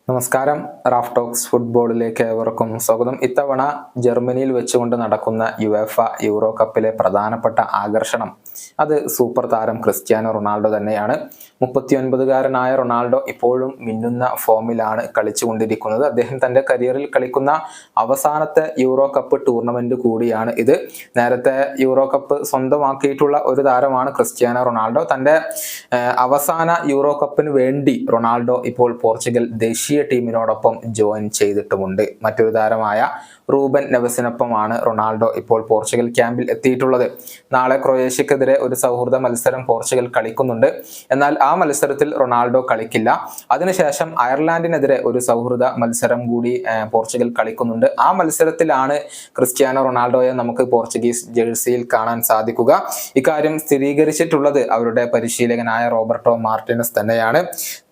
നമസ്കാരം. Raf talks ഫുട്ബോളിലേക്ക് ഏവർക്കും സ്വാഗതം. ഇത്തവണ ജർമ്മനിയിൽ വെച്ചുകൊണ്ട് നടക്കുന്ന യുവേഫ യൂറോ കപ്പിലെ പ്രധാനപ്പെട്ട ആകർഷണം അത് സൂപ്പർ താരം ക്രിസ്ത്യാനോ റൊണാൾഡോ തന്നെയാണ്. 39-കാരനായ റൊണാൾഡോ ഇപ്പോഴും മിന്നുന്ന ഫോമിലാണ് കളിച്ചുകൊണ്ടിരിക്കുന്നത്. അദ്ദേഹം തന്റെ കരിയറിൽ കളിക്കുന്ന അവസാനത്തെ യൂറോ കപ്പ് ടൂർണമെന്റ് കൂടിയാണ് ഇത്. നേരത്തെ യൂറോ കപ്പ് സ്വന്തമാക്കിയിട്ടുള്ള ഒരു താരമാണ് ക്രിസ്ത്യാനോ റൊണാൾഡോ. തന്റെ അവസാന യൂറോ കപ്പിന് വേണ്ടി റൊണാൾഡോ ഇപ്പോൾ പോർച്ചുഗൽ ദേശീയ ടീമിനോടൊപ്പം ജോയിൻ ചെയ്തിട്ടുമുണ്ട്. മറ്റൊരു താരമായ റൂബൻ നെവസിനൊപ്പമാണ് റൊണാൾഡോ ഇപ്പോൾ പോർച്ചുഗൽ ക്യാമ്പിൽ എത്തിയിട്ടുള്ളത്. നാളെ ക്രൊയേഷ്യക്കെതിരെ ഒരു സൗഹൃദ മത്സരം പോർച്ചുഗൽ കളിക്കുന്നുണ്ട്. എന്നാൽ ആ മത്സരത്തിൽ റൊണാൾഡോ കളിക്കില്ല. അതിനുശേഷം അയർലാൻഡിനെതിരെ ഒരു സൗഹൃദ മത്സരം കൂടി പോർച്ചുഗൽ കളിക്കുന്നുണ്ട്. ആ മത്സരത്തിലാണ് ക്രിസ്ത്യാനോ റൊണാൾഡോയെ നമുക്ക് പോർച്ചുഗീസ് ജേഴ്സിയിൽ കാണാൻ സാധിക്കുക. ഇക്കാര്യം സ്ഥിരീകരിച്ചിട്ടുള്ളത് അവരുടെ പരിശീലകനായ റോബർട്ടോ മാർട്ടിനസ് തന്നെയാണ്.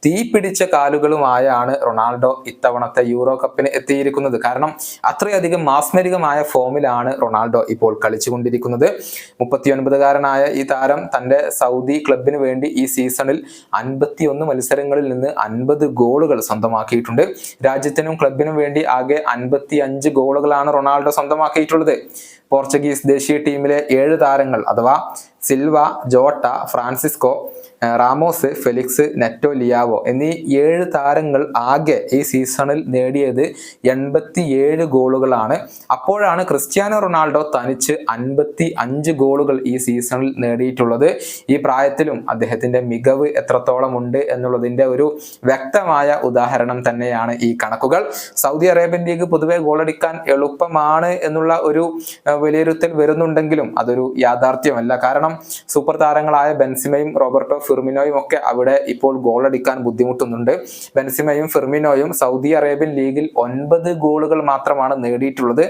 തീ പിടിച്ച കാലുകളുമായാണ് റൊണാൾഡോ ഇത്തവണത്തെ യൂറോ കപ്പിന് എത്തിയിരിക്കുന്നത്. കാരണം അത്രയധികം മാസ്മരികമായ ഫോമിലാണ് റൊണാൾഡോ ഇപ്പോൾ കളിച്ചുകൊണ്ടിരിക്കുന്നത്. 39-കാരനായ ഈ താരം തന്റെ സൗദി ക്ലബിന് വേണ്ടി ഈ സീസണിൽ 51 മത്സരങ്ങളിൽ നിന്ന് 50 ഗോളുകൾ സ്വന്തമാക്കിയിട്ടുണ്ട്. രാജ്യത്തിനും ക്ലബിനും വേണ്ടി ആകെ 55 ഗോളുകളാണ് റൊണാൾഡോ സ്വന്തമാക്കിയിട്ടുള്ളത്. പോർച്ചുഗീസ് ദേശീയ ടീമിലെ 7 താരങ്ങൾ അഥവാ Silva, Jota, Francisco, Ramos, Felix, Neto, Leao എന്നീ 7 താരങ്ങൾ ആകെ ഈ സീസണിൽ നേടിയത് 87 ഗോളുകളാണ്. അപ്പോഴാണ് ക്രിസ്ത്യാനോ റൊണാൾഡോ തനിച്ച് 55 ഗോളുകൾ ഈ സീസണിൽ നേടിയിട്ടുള്ളത്. ഈ പ്രായത്തിലും അദ്ദേഹത്തിന്റെ മികവ് എത്രത്തോളം ഉണ്ട് എന്നുള്ളതിന്റെ ഒരു വ്യക്തമായ ഉദാഹരണം തന്നെയാണ് ഈ കണക്കുകൾ. സൗദി അറേബ്യൻ ലീഗ് പൊതുവെ ഗോളടിക്കാൻ എളുപ്പമാണ് എന്നുള്ള ഒരു വിലയിരുത്തൽ വരുന്നുണ്ടെങ്കിലും അതൊരു യാഥാർത്ഥ്യമല്ല. കാരണം സൂപ്പർ താരങ്ങളായ ബെൻസിമയും റോബർട്ടോ ഫിർമിനോയും ഒക്കെ അവിടെ ഇപ്പോൾ ഗോളടിക്കാൻ ബുദ്ധിമുട്ടുന്നുണ്ട്. ബെൻസിമയും ഫിർമിനോയും സൗദി അറേബ്യൻ ലീഗിൽ 9 ഗോളുകൾ മാത്രമാണ് നേടിയിട്ടുള്ളത്.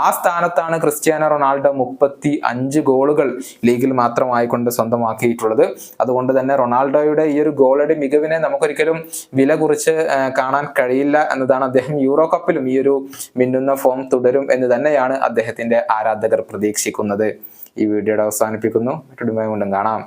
ആ സ്ഥാനത്താണ് ക്രിസ്ത്യാനോ റൊണാൾഡോ 35 ഗോളുകൾ ലീഗിൽ മാത്രമായിക്കൊണ്ട് സ്വന്തമാക്കിയിട്ടുള്ളത്. അതുകൊണ്ട് തന്നെ റൊണാൾഡോയുടെ ഈ ഒരു ഗോളടി മികവിനെ നമുക്കൊരിക്കലും വില കുറിച്ച് കാണാൻ കഴിയില്ല എന്നതാണ്. അദ്ദേഹം യൂറോ കപ്പിലും ഈ ഒരു മിന്നുന്ന ഫോം തുടരും എന്ന് തന്നെയാണ് അദ്ദേഹത്തിന്റെ ആരാധകർ പ്രതീക്ഷിക്കുന്നത്. ഈ വീഡിയോയുടെ അവസാനിപ്പിക്കുന്നു. മറ്റൊരു വീണ്ടും കാണാം.